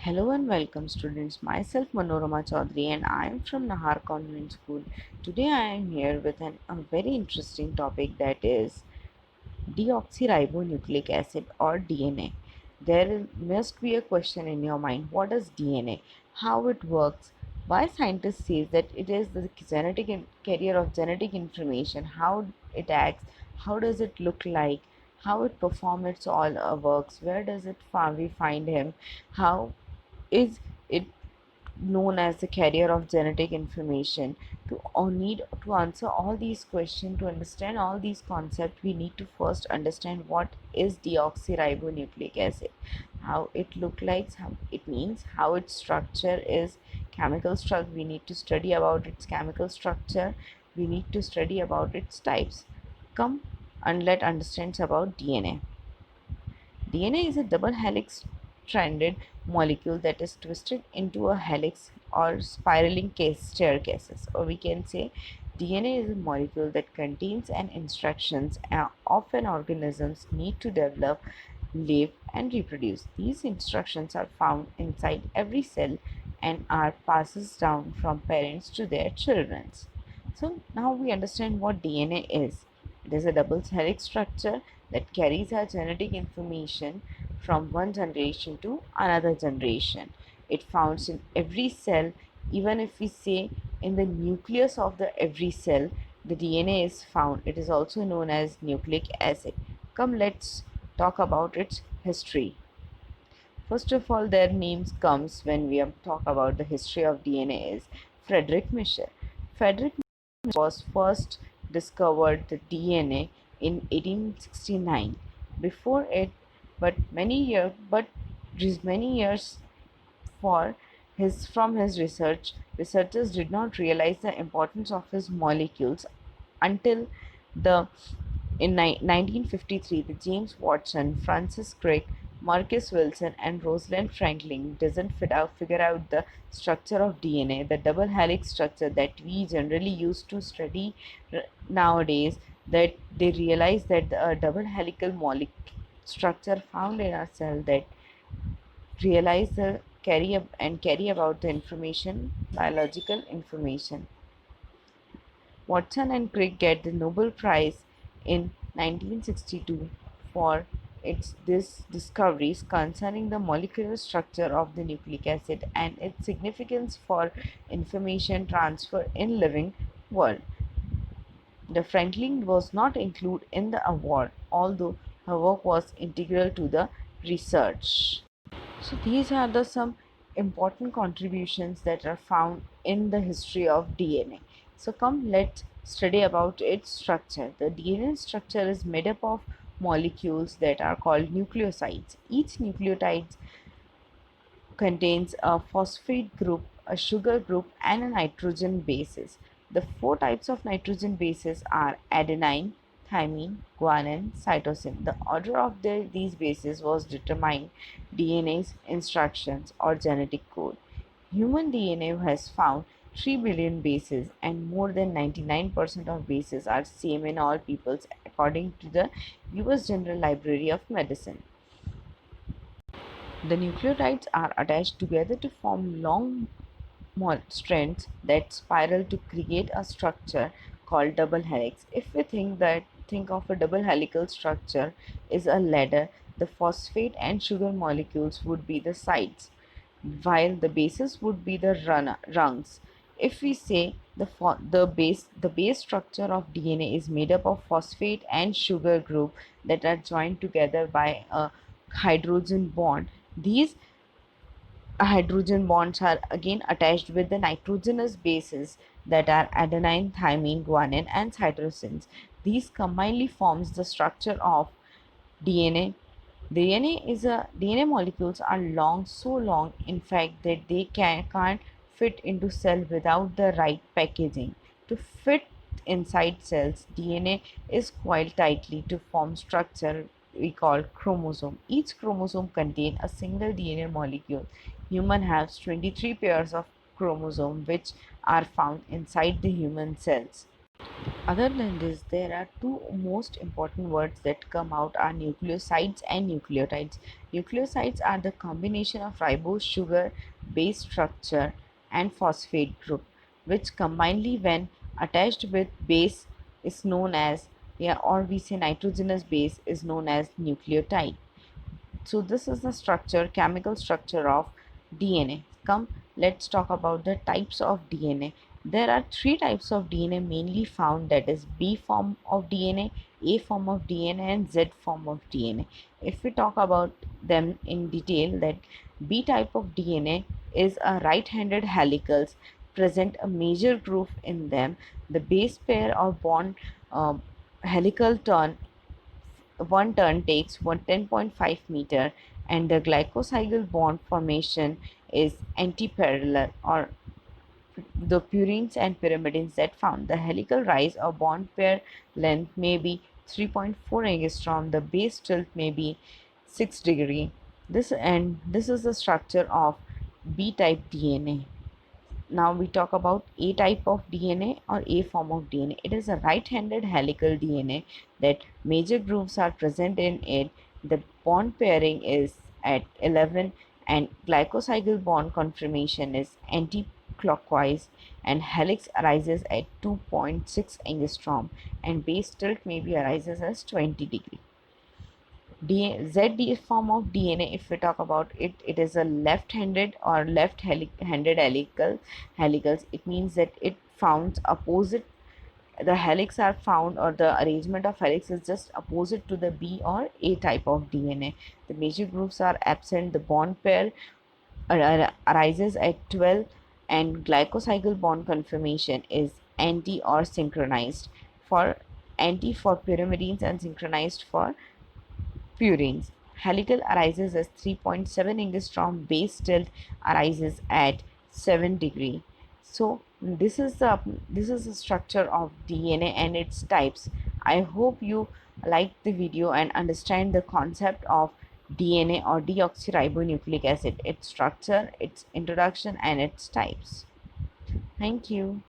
Hello and welcome students. Myself Manorama Chaudhary and I am from Nahar Convent School. Today I am here with a very interesting topic, that is deoxyribonucleic acid or DNA. There must be a question in your mind: what is DNA? How it works? Why scientists say that it is the carrier of genetic information? How it acts? How does it look like? How it performs its all works? Where does it we find him? How is it known as the carrier of genetic information? To need to answer all these questions, to understand all these concepts, we need to first understand what is deoxyribonucleic acid, how it look like, how it means, how its structure is, chemical structure. We need to study about its chemical structure. We need to study about its types. Come and let understand about DNA. DNA is a double helix stranded molecule that is twisted into a helix or spiraling case staircases, or we can say DNA is a molecule that contains an instructions of an organism's need to develop, live and reproduce. These instructions are found inside every cell and are passed down from parents to their children. So now we understand what DNA is. It is a double helix structure that carries our genetic information from one generation to another generation. It founds in every cell. Even if we say in the nucleus of the every cell, the DNA is found. It is also known as nucleic acid. Come, let's talk about its history. First of all, their names comes when we talk about the history of DNA is Frederick Michel. Frederick was first discovered the DNA in 1869. Before it, many years for his from his research, researchers did not realize the importance of his molecules until the 1953, the James Watson, Francis Crick, Marcus Wilson, and Rosalind Franklin doesn't figure out the structure of DNA, the double helix structure that we generally use to study nowadays. That they realize that the double helical molecule structure found in our cell that realize the carry about the information, biological information. Watson and Crick get the Nobel Prize in 1962 for this discoveries concerning the molecular structure of the nucleic acid and its significance for information transfer in living world. The Franklin was not included in the award, although her work was integral to the research. So these are the some important contributions that are found in the history of DNA. So come, let's study about its structure. The DNA structure is made up of molecules that are called nucleosides. Each nucleotide contains a phosphate group, a sugar group, and a nitrogen bases. The four types of nitrogen bases are adenine, thymine, guanine, cytosine. The order of these bases was determined DNA's instructions or genetic code. Human DNA has found 3 billion bases, and more than 99% of bases are same in all peoples according to the US General Library of Medicine. The nucleotides are attached together to form long strands that spiral to create a structure called double helix. If we think of a double helical structure is a ladder, the phosphate and sugar molecules would be the sides, while the bases would be the rungs. If we say the base structure of DNA is made up of phosphate and sugar group that are joined together by a hydrogen bond. These hydrogen bonds are again attached with the nitrogenous bases that are adenine, thymine, guanine, and cytosines. These combinedly forms the structure of DNA. DNA molecules are long, so long in fact that they can't fit into cell without the right packaging. To fit inside cells, DNA is coiled tightly to form structure we call chromosome. Each chromosome contains a single DNA molecule. Human has 23 pairs of chromosome which are found inside the human cells. Other than this, there are two most important words that come out are nucleosides and nucleotides. Nucleosides are the combination of ribose sugar base structure and phosphate group, which combinedly when attached with base is known as, yeah, or we say nitrogenous base is known as nucleotide. So this is the structure, chemical structure of DNA. Come, let's talk about the types of DNA. There are three types of DNA mainly found, that is B form of DNA, A form of DNA and Z form of DNA. If we talk about them in detail, that B type of DNA is a right-handed helicals present a major groove in them. The base pair or bond helical turn one turn takes 10.5 meter, and the glycosidyl bond formation is antiparallel, or the purines and pyrimidines that found. The helical rise or bond pair length may be 3.4 angstrom, the base tilt may be 6 degree. This is the structure of B type DNA. Now we talk about A type of DNA or A form of DNA. It is a right-handed helical DNA that major grooves are present in it. The bond pairing is at 11 and glycosidyl bond conformation is anti-clockwise, and helix arises at 2.6 angstrom and base tilt maybe arises as 20 degree. Z form of DNA, if we talk about it, it is a left-handed or left-handed helicals. It means that it founds opposite. The helix are found, or the arrangement of helix is just opposite to the B or A type of DNA. The major groups are absent. The bond pair arises at 12, and glycosidyl bond conformation is anti or synchronized. For anti for pyrimidines and synchronized for purines. Helical arises as 3.7 angstrom, base tilt arises at 7 degree. So this is the structure of DNA and its types. I hope you like the video and understand the concept of DNA or deoxyribonucleic acid, its structure, its introduction and its types. Thank you.